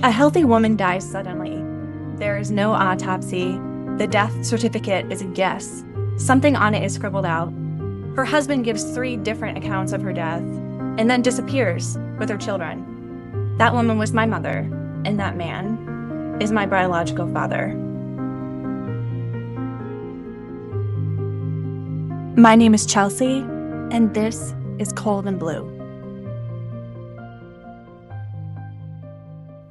A healthy woman dies suddenly. There is no autopsy. The death certificate is a guess. Something on it is scribbled out. Her husband gives 3 different accounts of her death and then disappears with her children. That woman was my mother, and that man is my biological father. My name is Chelsea, and this is Cold and Blue.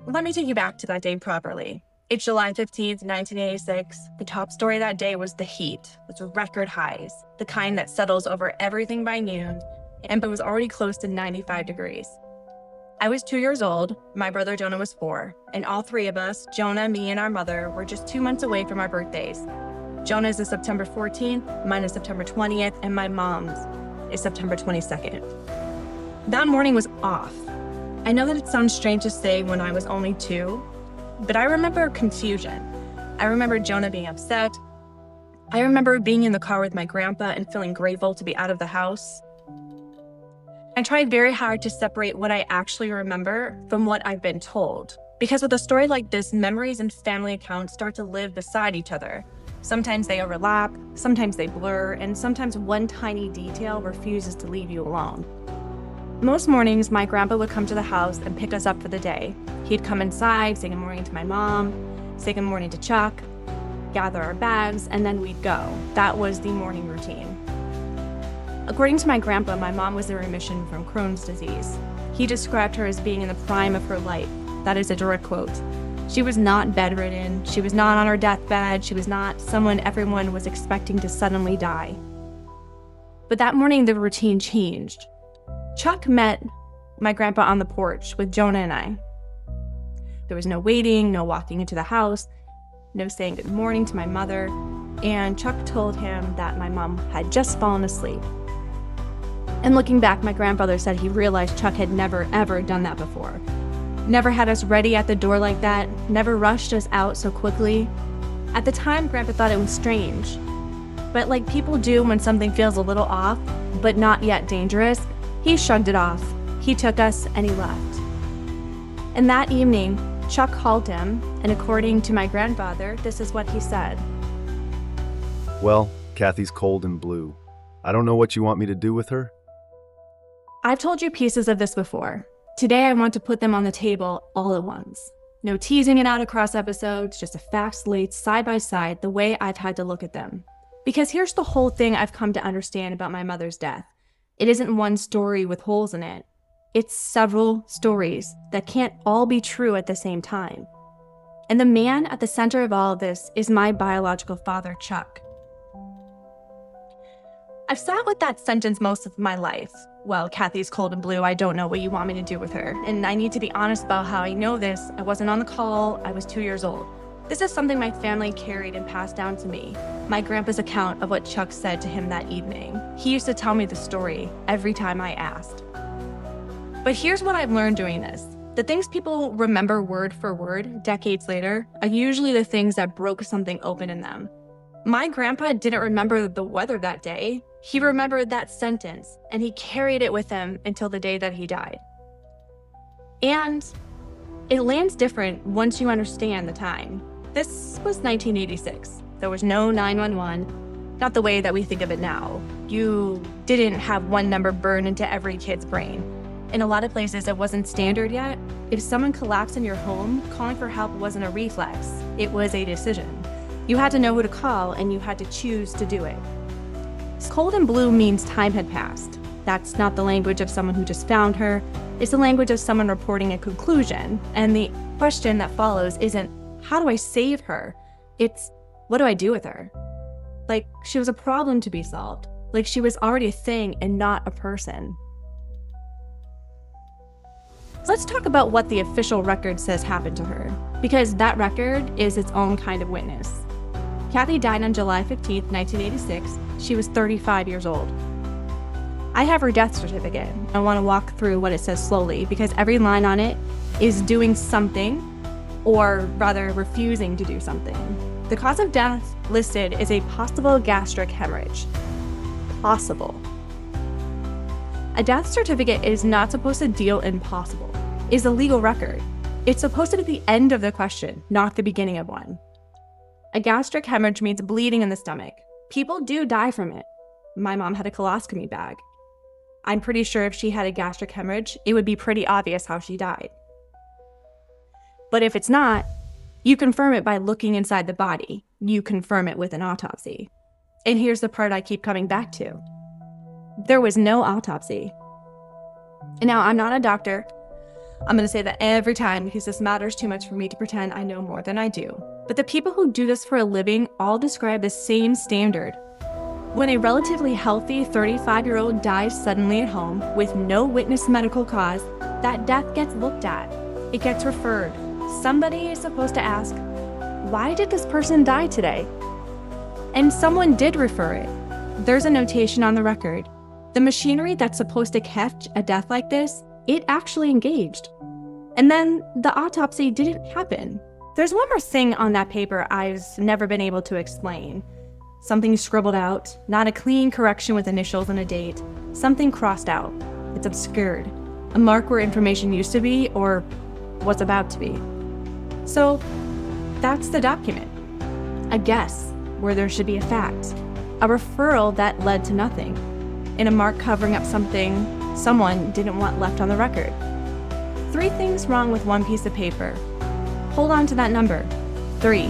Let me take you back to that day properly. It's July 15th, 1986. The top story that day was the heat. It was record highs, the kind that settles over everything by noon, and it was already close to 95 degrees. I was 2 years old, my brother Jonah was 4, and all 3 of us, Jonah, me, and our mother, were just 2 months away from our birthdays. Jonah's is September 14th, mine is September 20th, and my mom's is September 22nd. That morning was off. I know that it sounds strange to say when I was only 2, but I remember confusion. I remember Jonah being upset. I remember being in the car with my grandpa and feeling grateful to be out of the house. I tried very hard to separate what I actually remember from what I've been told, because with a story like this, memories and family accounts start to live beside each other. Sometimes they overlap, sometimes they blur, and sometimes one tiny detail refuses to leave you alone. Most mornings, my grandpa would come to the house and pick us up for the day. He'd come inside, say good morning to my mom, say good morning to Chuck, gather our bags, and then we'd go. That was the morning routine. According to my grandpa, my mom was in remission from Crohn's disease. He described her as being in the prime of her life. That is a direct quote. She was not bedridden. She was not on her deathbed. She was not someone everyone was expecting to suddenly die. But that morning, the routine changed. Chuck met my grandpa on the porch with Jonah and I. There was no waiting, no walking into the house, no saying good morning to my mother, and Chuck told him that my mom had just fallen asleep. And looking back, my grandfather said he realized Chuck had never, ever done that before. Never had us ready at the door like that, never rushed us out so quickly. At the time, Grandpa thought it was strange. But like people do when something feels a little off, but not yet dangerous, he shrugged it off. He took us and he left. And that evening, Chuck called him, and according to my grandfather, this is what he said. Well, Kathy's cold and blue. I don't know what you want me to do with her. I've told you pieces of this before. Today, I want to put them on the table all at once. No teasing it out across episodes, just a facts laid side by side the way I've had to look at them. Because here's the whole thing I've come to understand about my mother's death. It isn't one story with holes in it. It's several stories that can't all be true at the same time. And the man at the center of all of this is my biological father, Chuck. I've sat with that sentence most of my life. Well, Kathy's cold and blue, I don't know what you want me to do with her. And I need to be honest about how I know this. I wasn't on the call, I was 2 years old. This is something my family carried and passed down to me. My grandpa's account of what Chuck said to him that evening. He used to tell me the story every time I asked. But here's what I've learned doing this. The things people remember word for word decades later are usually the things that broke something open in them. My grandpa didn't remember the weather that day. He remembered that sentence, and he carried it with him until the day that he died. And it lands different once you understand the time. This was 1986. There was no 911, not the way that we think of it now. You didn't have one number burned into every kid's brain. In a lot of places, it wasn't standard yet. If someone collapsed in your home, calling for help wasn't a reflex. It was a decision. You had to know who to call, and you had to choose to do it. Cold and blue means time had passed. That's not the language of someone who just found her. It's the language of someone reporting a conclusion. And the question that follows isn't, how do I save her? It's, what do I do with her? Like she was a problem to be solved. Like she was already a thing and not a person. Let's talk about what the official record says happened to her, because that record is its own kind of witness. Kathy died on July 15th, 1986. She was 35 years old. I have her death certificate. I want to walk through what it says slowly because every line on it is doing something, or rather refusing to do something. The cause of death listed is a possible gastric hemorrhage. Possible. A death certificate is not supposed to deal in possible. It's a legal record. It's supposed to be the end of the question, not the beginning of one. A gastric hemorrhage means bleeding in the stomach. People do die from it. My mom had a colostomy bag. I'm pretty sure if she had a gastric hemorrhage, it would be pretty obvious how she died. But if it's not, you confirm it by looking inside the body. You confirm it with an autopsy. And here's the part I keep coming back to. There was no autopsy. And now, I'm not a doctor. I'm going to say that every time because this matters too much for me to pretend I know more than I do. But the people who do this for a living all describe the same standard. When a relatively healthy 35-year-old dies suddenly at home with no witnessed medical cause, that death gets looked at. It gets referred. Somebody is supposed to ask, why did this person die today? And someone did refer it. There's a notation on the record. The machinery that's supposed to catch a death like this, it actually engaged. And then the autopsy didn't happen. There's one more thing on that paper I've never been able to explain. Something scribbled out, not a clean correction with initials and a date. Something crossed out. It's obscured. A mark where information used to be or was about to be. So that's the document. A guess where there should be a fact. A referral that led to nothing. And a mark covering up something someone didn't want left on the record. 3 things wrong with one piece of paper. Hold on to that number. 3.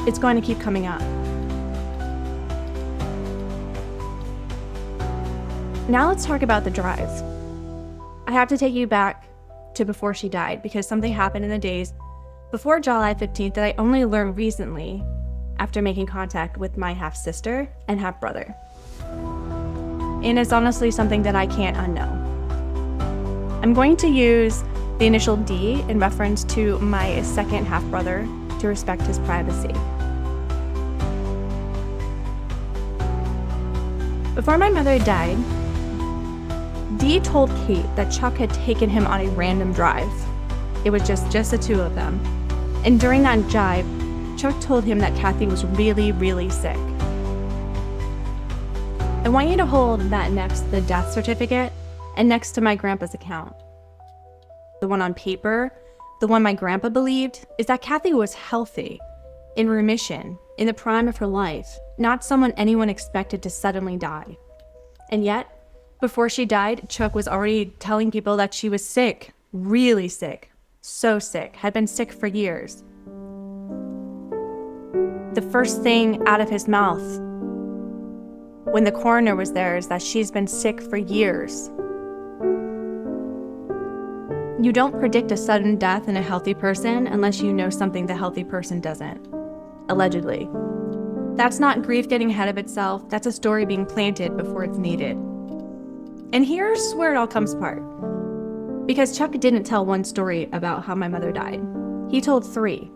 It's going to keep coming up. Now let's talk about the drive. I have to take you back to before she died because something happened in the days before July 15th that I only learned recently after making contact with my half-sister and half-brother. And it's honestly something that I can't unknow. I'm going to use the initial D in reference to my second half-brother to respect his privacy. Before my mother died, D told Kate that Chuck had taken him on a random drive. It was just the 2 of them. And during that drive, Chuck told him that Kathy was really, really sick. I want you to hold that next to the death certificate and next to my grandpa's account. The one on paper, the one my grandpa believed, is that Kathy was healthy, in remission, in the prime of her life, not someone anyone expected to suddenly die. And yet, before she died, Chuck was already telling people that she was sick, really sick, so sick, had been sick for years. The first thing out of his mouth when the coroner was there is that she's been sick for years. You don't predict a sudden death in a healthy person unless you know something the healthy person doesn't. Allegedly. That's not grief getting ahead of itself. That's a story being planted before it's needed. And here's where it all comes apart. Because Chuck didn't tell one story about how my mother died. He told 3.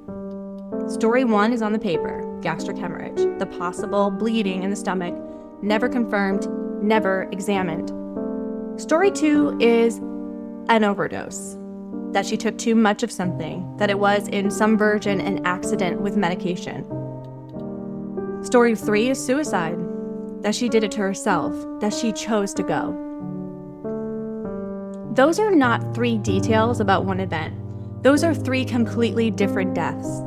Story 1 is on the paper, gastric hemorrhage, the possible bleeding in the stomach, never confirmed, never examined. Story 2 is an overdose, that she took too much of something, that it was in some version an accident with medication. Story 3 is suicide, that she did it to herself, that she chose to go. Those are not 3 details about one event. Those are 3 completely different deaths.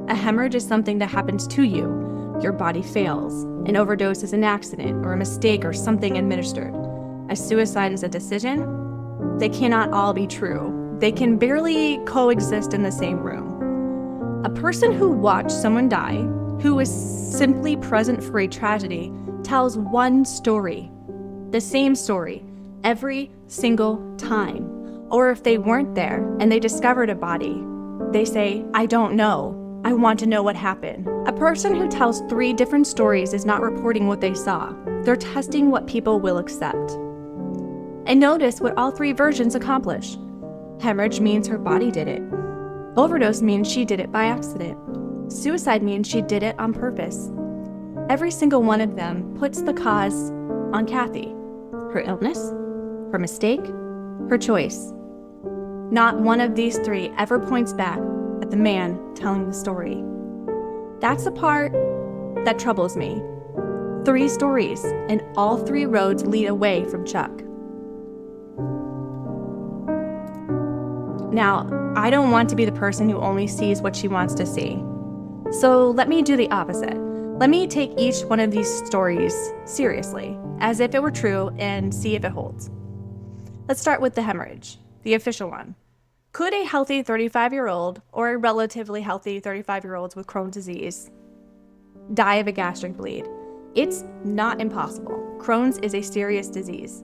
A hemorrhage is something that happens to you. Your body fails. An overdose is an accident or a mistake or something administered. A suicide is a decision. They cannot all be true. They can barely coexist in the same room. A person who watched someone die, who was simply present for a tragedy, tells one story, the same story, every single time. Or if they weren't there and they discovered a body, they say, I don't know. I want to know what happened. A person who tells 3 different stories is not reporting what they saw. They're testing what people will accept. And notice what all 3 versions accomplish. Hemorrhage means her body did it. Overdose means she did it by accident. Suicide means she did it on purpose. Every single one of them puts the cause on Kathy. Her illness, her mistake, her choice. Not one of these 3 ever points back at the man telling the story. That's the part that troubles me. 3 stories, and all 3 roads lead away from Chuck. Now, I don't want to be the person who only sees what she wants to see. So let me do the opposite. Let me take each one of these stories seriously, as if it were true, and see if it holds. Let's start with the hemorrhage, the official one. Could a healthy 35-year-old or a relatively healthy 35-year-old with Crohn's disease die of a gastric bleed? It's not impossible. Crohn's is a serious disease.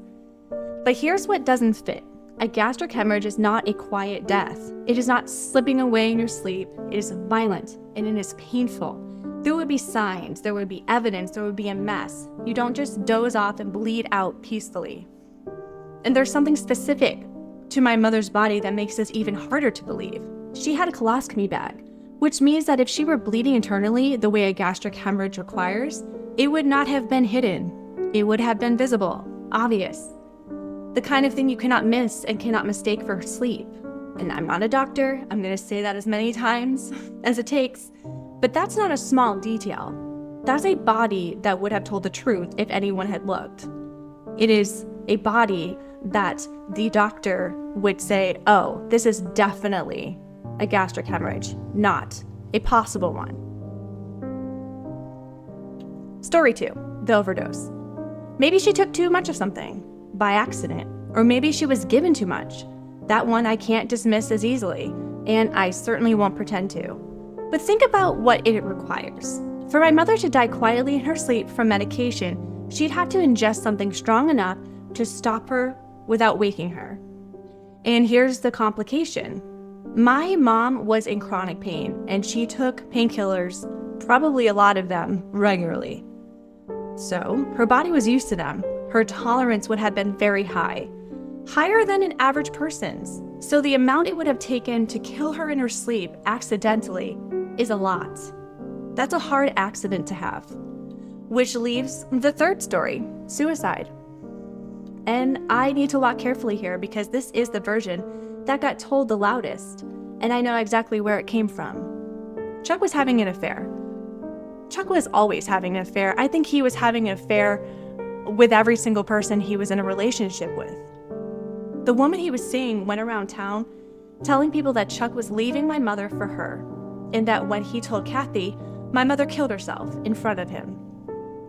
But here's what doesn't fit. A gastric hemorrhage is not a quiet death. It is not slipping away in your sleep. It is violent and it is painful. There would be signs, there would be evidence, there would be a mess. You don't just doze off and bleed out peacefully. And there's something specific to my mother's body that makes this even harder to believe. She had a colostomy bag, which means that if she were bleeding internally the way a gastric hemorrhage requires, it would not have been hidden. It would have been visible, obvious. The kind of thing you cannot miss and cannot mistake for sleep. And I'm not a doctor, I'm gonna say that as many times as it takes, but that's not a small detail. That's a body that would have told the truth if anyone had looked. It is a body that the doctor would say, oh, this is definitely a gastric hemorrhage, not a possible one. Story 2, the overdose. Maybe she took too much of something by accident, or maybe she was given too much. That one I can't dismiss as easily, and I certainly won't pretend to. But think about what it requires. For my mother to die quietly in her sleep from medication, she'd have to ingest something strong enough to stop her without waking her. And here's the complication. My mom was in chronic pain, and she took painkillers, probably a lot of them, regularly. So her body was used to them. Her tolerance would have been very high, higher than an average person's. So the amount it would have taken to kill her in her sleep accidentally is a lot. That's a hard accident to have. Which leaves the third story, suicide. And I need to walk carefully here because this is the version that got told the loudest, and I know exactly where it came from. Chuck was having an affair. Chuck was always having an affair. I think he was having an affair with every single person he was in a relationship with. The woman he was seeing went around town telling people that Chuck was leaving my mother for her, and that when he told Kathy, my mother killed herself in front of him.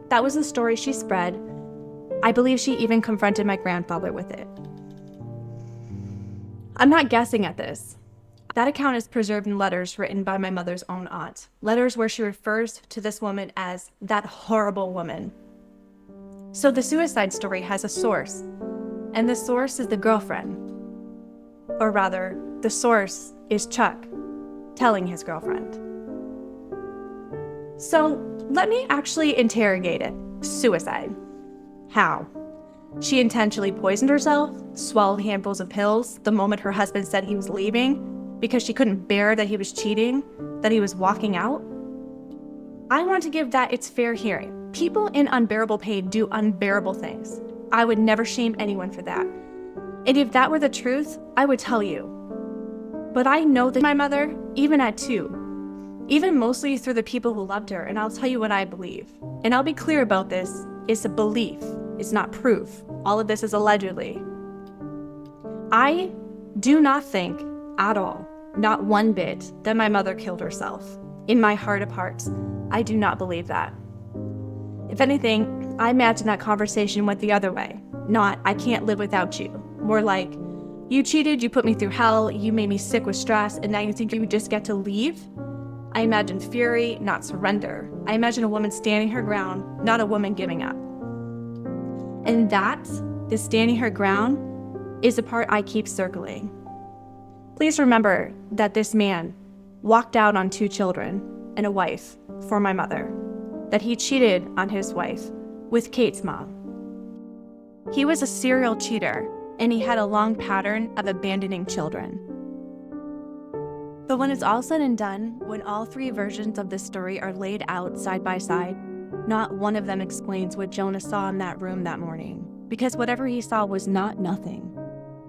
That was the story she spread. I believe she even confronted my grandfather with it. I'm not guessing at this. That account is preserved in letters written by my mother's own aunt. Letters where she refers to this woman as that horrible woman. So the suicide story has a source, and the source is the girlfriend. Or rather, the source is Chuck telling his girlfriend. So let me actually interrogate it. Suicide. How? She intentionally poisoned herself, swallowed handfuls of pills the moment her husband said he was leaving because she couldn't bear that he was cheating, that he was walking out. I want to give that its fair hearing. People in unbearable pain do unbearable things. I would never shame anyone for that. And if that were the truth, I would tell you. But I know that my mother, even at 2, even mostly through the people who loved her, and I'll tell you what I believe. And I'll be clear about this, it's a belief, it's not proof. All of this is allegedly. I do not think at all, not one bit, that my mother killed herself. In my heart of hearts, I do not believe that. If anything, I imagine that conversation went the other way. Not, I can't live without you. More like, you cheated, you put me through hell, you made me sick with stress, and now you think you just get to leave? I imagine fury, not surrender. I imagine a woman standing her ground, not a woman giving up. And that, the standing her ground, is the part I keep circling. Please remember that this man walked out on 2 children and a wife for my mother, that he cheated on his wife with Kate's mom. He was a serial cheater, and he had a long pattern of abandoning children. But when it's all said and done, when all 3 versions of this story are laid out side by side, not one of them explains what Jonah saw in that room that morning, because whatever he saw was not nothing.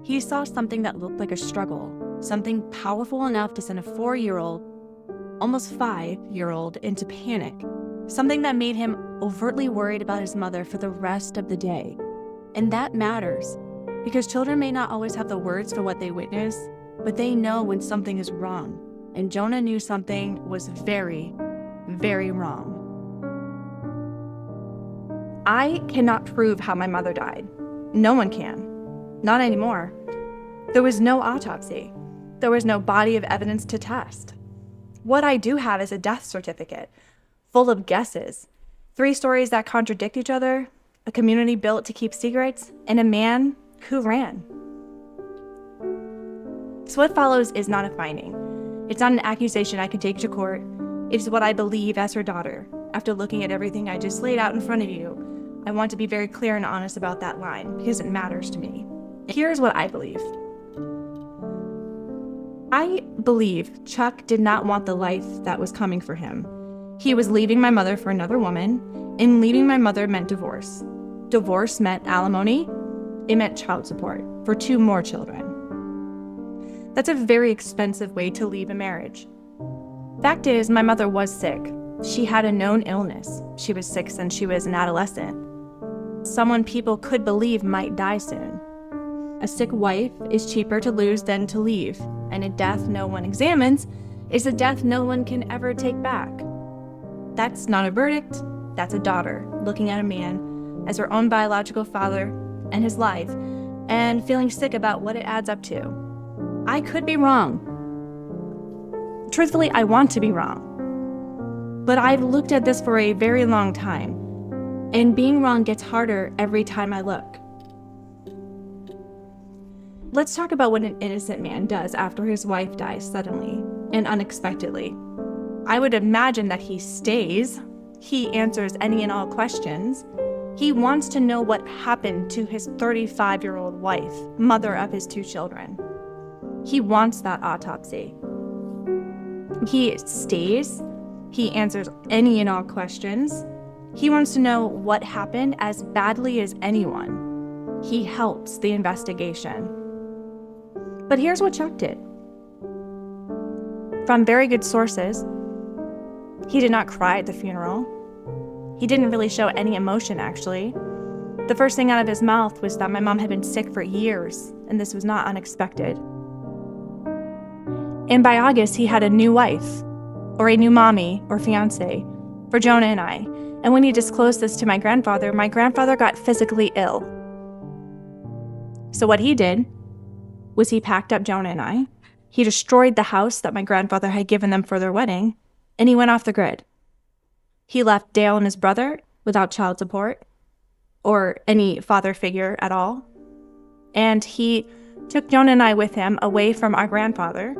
He saw something that looked like a struggle, something powerful enough to send a 4-year-old, almost 5-year-old into panic, something that made him overtly worried about his mother for the rest of the day. And that matters, because children may not always have the words for what they witness, but they know when something is wrong. And Jonah knew something was very, very wrong. I cannot prove how my mother died. No one can. Not anymore. There was no autopsy. There was no body of evidence to test. What I do have is a death certificate, full of guesses, 3 stories that contradict each other, a community built to keep secrets, and a man who ran. So what follows is not a finding. It's not an accusation I can take to court. It is what I believe as her daughter. After looking at everything I just laid out in front of you, I want to be very clear and honest about that line because it matters to me. Here's what I believe. I believe Chuck did not want the life that was coming for him. He was leaving my mother for another woman, and leaving my mother meant divorce. Divorce meant alimony. It meant child support for 2 more children. That's a very expensive way to leave a marriage. Fact is, my mother was sick. She had a known illness. She was sick since she was an adolescent. Someone people could believe might die soon. A sick wife is cheaper to lose than to leave, and a death no one examines is a death no one can ever take back. That's not a verdict, that's a daughter looking at a man as her own biological father and his life, and feeling sick about what it adds up to. I could be wrong. Truthfully, I want to be wrong. But I've looked at this for a very long time, and being wrong gets harder every time I look. Let's talk about what an innocent man does after his wife dies suddenly and unexpectedly. I would imagine that he stays. He answers any and all questions. He wants to know what happened to his 35-year-old wife, mother of his 2 children. He wants that autopsy. He stays. He answers any and all questions. He wants to know what happened as badly as anyone. He helps the investigation. But here's what Chuck did. From very good sources, he did not cry at the funeral. He didn't really show any emotion, actually. The first thing out of his mouth was that my mom had been sick for years, and this was not unexpected. And by August, he had a new wife, or a new mommy or fiance, for Jonah and I. And when he disclosed this to my grandfather got physically ill. So what he did was he packed up Jonah and I. He destroyed the house that my grandfather had given them for their wedding, and he went off the grid. He left Dale and his brother without child support or any father figure at all. And he took Jonah and I with him away from our grandfather,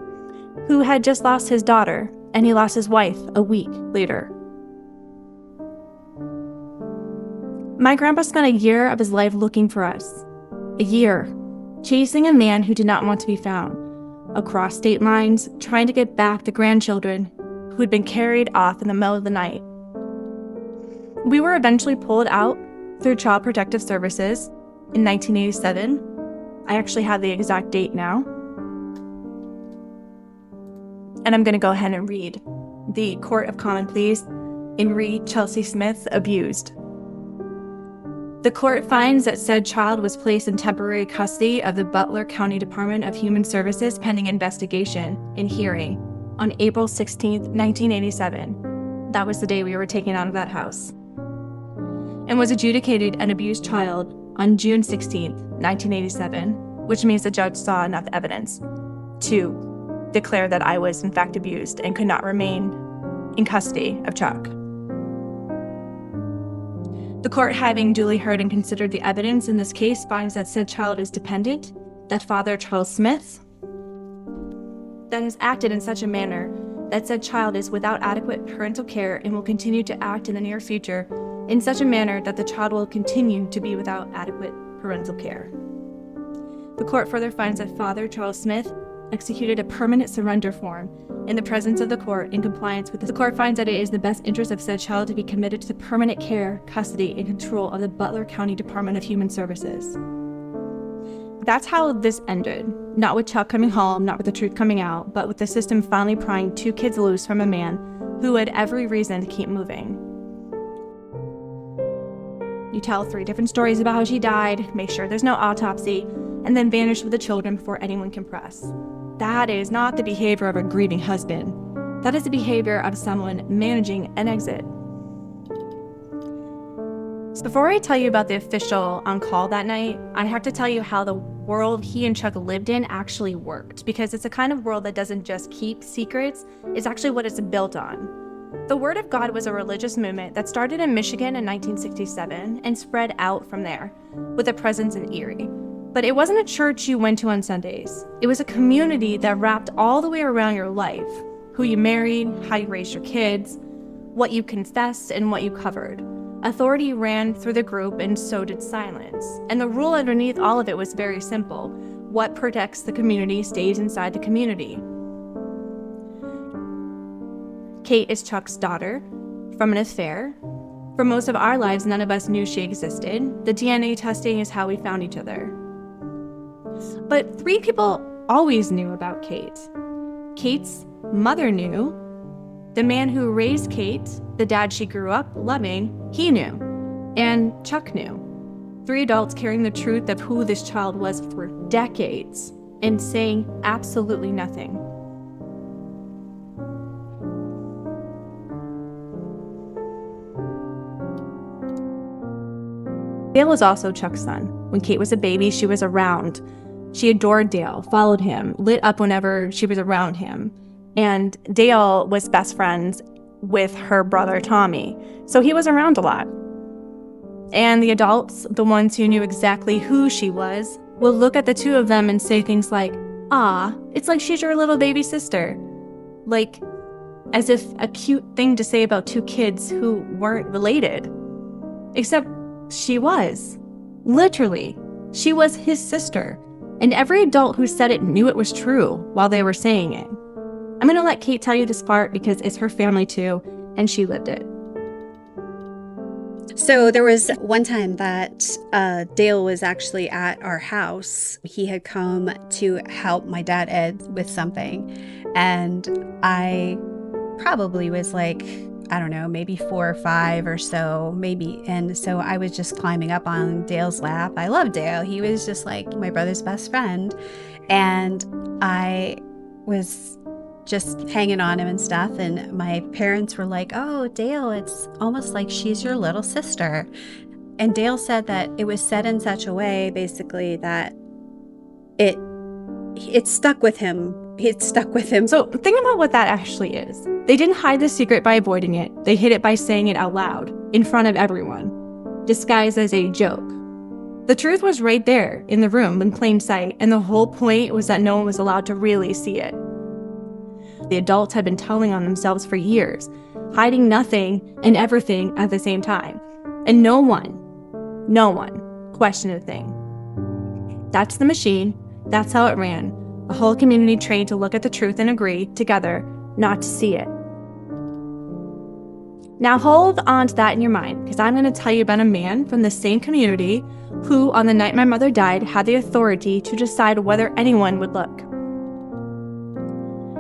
who had just lost his daughter, and he lost his wife a week later. My grandpa spent a year of his life looking for us. A year, chasing a man who did not want to be found, across state lines, trying to get back the grandchildren who had been carried off in the middle of the night. We were eventually pulled out through Child Protective Services in 1987. I actually have the exact date now. And I'm going to go ahead and read the Court of Common Pleas in re Chelsea Smith abused. The court finds that said child was placed in temporary custody of the Butler County Department of Human Services pending investigation and hearing on April 16, 1987. That was the day we were taken out of that house. And was adjudicated an abused child on June 16, 1987, which means the judge saw enough evidence to declare that I was in fact abused and could not remain in custody of Chuck. The court, having duly heard and considered the evidence in this case, finds that said child is dependent, that Father Charles Smith, that has acted in such a manner that said child is without adequate parental care and will continue to act in the near future in such a manner that the child will continue to be without adequate parental care. The court further finds that Father Charles Smith executed a permanent surrender form in the presence of the court in compliance with the court finds that it is the best interest of said child to be committed to the permanent care, custody, and control of the Butler County Department of Human Services. That's how this ended. Not with Chuck coming home, not with the truth coming out, but with the system finally prying 2 kids loose from a man who had every reason to keep moving. You tell 3 different stories about how she died, make sure there's no autopsy, and then vanish with the children before anyone can press. that is not the behavior of a grieving husband. That is the behavior of someone managing an exit. So before I tell you about the official on call that night, I have to tell you how the world he and Chuck lived in actually worked, because it's a kind of world that doesn't just keep secrets, it's actually what it's built on. The Word of God was a religious movement that started in Michigan in 1967 and spread out from there, with a presence in Erie. But it wasn't a church you went to on Sundays. It was a community that wrapped all the way around your life: who you married, how you raised your kids, what you confessed, and what you covered. Authority ran through the group, and so did silence. And the rule underneath all of it was very simple: what protects the community stays inside the community. Kate is Chuck's daughter from an affair. For most of our lives, none of us knew she existed. The DNA testing is how we found each other. But 3 people always knew about Kate. Kate's mother knew. The man who raised Kate, the dad she grew up loving, he knew. And Chuck knew. 3 adults carrying the truth of who this child was for decades and saying absolutely nothing. Dale was also Chuck's son. When Kate was a baby, she was around. She adored Dale, followed him, lit up whenever she was around him. And Dale was best friends with her brother Tommy, so he was around a lot. And the adults, the ones who knew exactly who she was, will look at the 2 of them and say things like, "Ah, it's like she's your little baby sister." Like, as if a cute thing to say about 2 kids who weren't related. Except she was. Literally, she was his sister. And every adult who said it knew it was true while they were saying it. I'm going to let Kate tell you this part because it's her family too, and she lived it. So there was one time that Dale was actually at our house. He had come to help my dad Ed with something. And I probably was like, I don't know, maybe 4 or 5 or so, maybe. And so I was just climbing up on Dale's lap. I love Dale. He was just like my brother's best friend. And I was just hanging on him and stuff. And my parents were like, "Oh, Dale, it's almost like she's your little sister." And Dale said that it was said in such a way, basically, that it stuck with him. It stuck with him. So think about what that actually is. They didn't hide the secret by avoiding it. They hid it by saying it out loud, in front of everyone, disguised as a joke. The truth was right there in the room in plain sight, and the whole point was that no one was allowed to really see it. The adults had been telling on themselves for years, hiding nothing and everything at the same time. And no one questioned a thing. That's the machine. That's how it ran. A whole community trained to look at the truth and agree together not to see it. Now hold on to that in your mind, because I'm going to tell you about a man from the same community who, on the night my mother died, had the authority to decide whether anyone would look.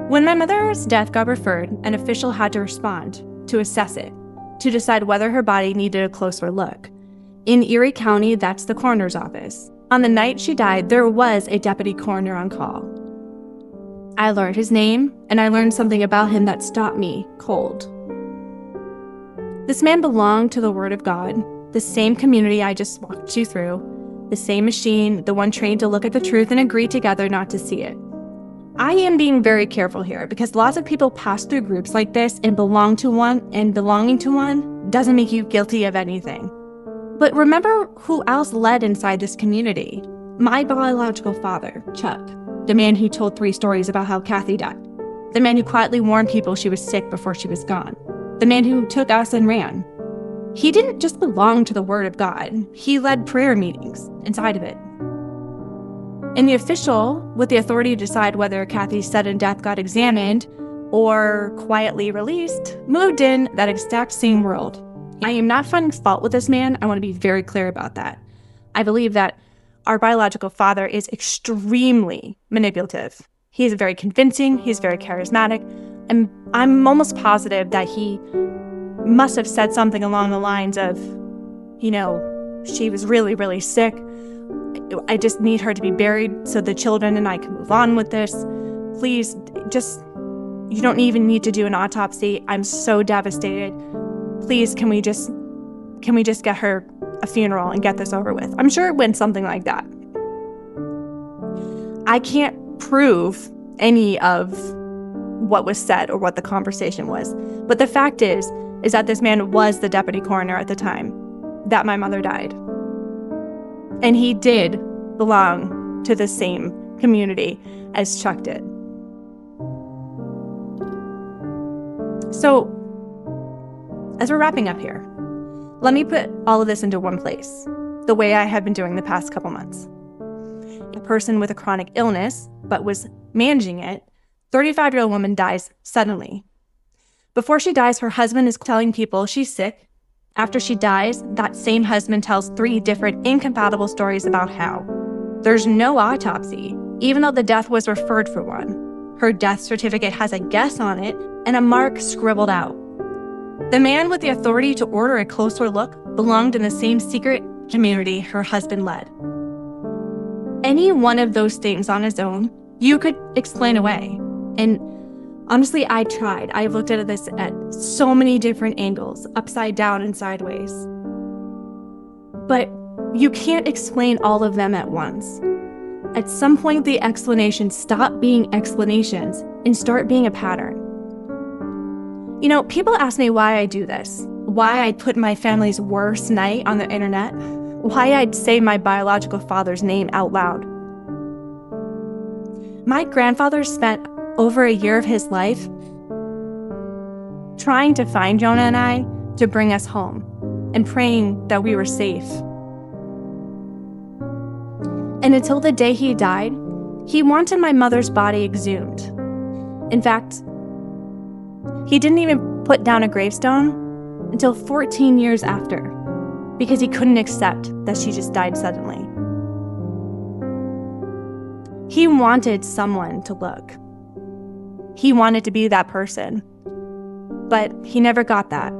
When my mother's death got referred, an official had to respond, to assess it, to decide whether her body needed a closer look. In Erie County, that's the coroner's office. On the night she died, there was a deputy coroner on call. I learned his name, and I learned something about him that stopped me cold. This man belonged to the Word of God, the same community I just walked you through, the same machine, the one trained to look at the truth and agree together not to see it. I am being very careful here because lots of people pass through groups like this and belong to one, and belonging to one doesn't make you guilty of anything. But remember who else led inside this community? My biological father, Chuck, the man who told 3 stories about how Kathy died, the man who quietly warned people she was sick before she was gone, the man who took us and ran. He didn't just belong to the Word of God, he led prayer meetings inside of it. And the official, with the authority to decide whether Kathy's sudden death got examined or quietly released, moved in that exact same world. I am not finding fault with this man. I want to be very clear about that. I believe that our biological father is extremely manipulative. He is very convincing. He's very charismatic. And I'm almost positive that he must have said something along the lines of, she was really, really sick. I just need her to be buried so the children and I can move on with this. please, you don't even need to do an autopsy. I'm so devastated. Please, can we just get her a funeral and get this over with? I'm sure it went something like that. I can't prove any of what was said or what the conversation was. But the fact is that this man was the deputy coroner at the time that my mother died. And he did belong to the same community as Chuck did. So, as we're wrapping up here, let me put all of this into one place, the way I have been doing the past couple months. A person with a chronic illness, but was managing it, 35-year-old woman dies suddenly. Before she dies, her husband is telling people she's sick. After she dies, that same husband tells 3 different incompatible stories about how there's no autopsy, even though the death was referred for one. Her death certificate has a guess on it and a mark scribbled out. The man with the authority to order a closer look belonged in the same secret community her husband led. Any one of those things on his own, you could explain away. And honestly, I tried. I looked at this at so many different angles, upside down and sideways. But you can't explain all of them at once. At some point, the explanations stop being explanations and start being a pattern. You know, people ask me why I do this, why I put my family's worst night on the internet, why I'd say my biological father's name out loud. My grandfather spent over a year of his life trying to find Jonah and I to bring us home and praying that we were safe. And until the day he died, he wanted my mother's body exhumed. In fact, he didn't even put down a gravestone until 14 years after, because he couldn't accept that she just died suddenly. He wanted someone to look. He wanted to be that person, but he never got that.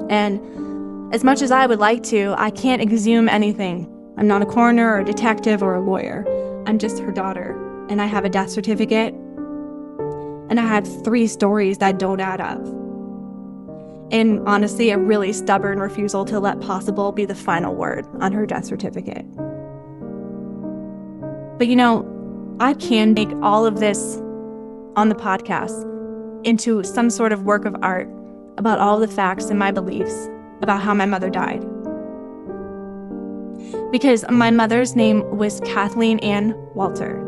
And as much as I would like to, I can't exhume anything. I'm not a coroner or a detective or a lawyer. I'm just her daughter, and I have a death certificate, and I have 3 stories that don't add up. And honestly, a really stubborn refusal to let possible be the final word on her death certificate. But you know, I can make all of this on the podcast into some sort of work of art about all the facts and my beliefs about how my mother died. Because my mother's name was Kathleen Ann Walter.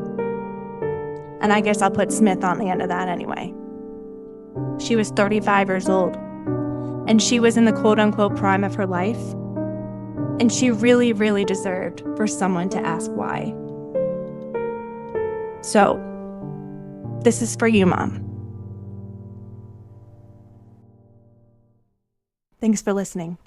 And I guess I'll put Smith on the end of that anyway. She was 35 years old, and she was in the quote-unquote prime of her life. And she really, really deserved for someone to ask why. So, this is for you, Mom. Thanks for listening.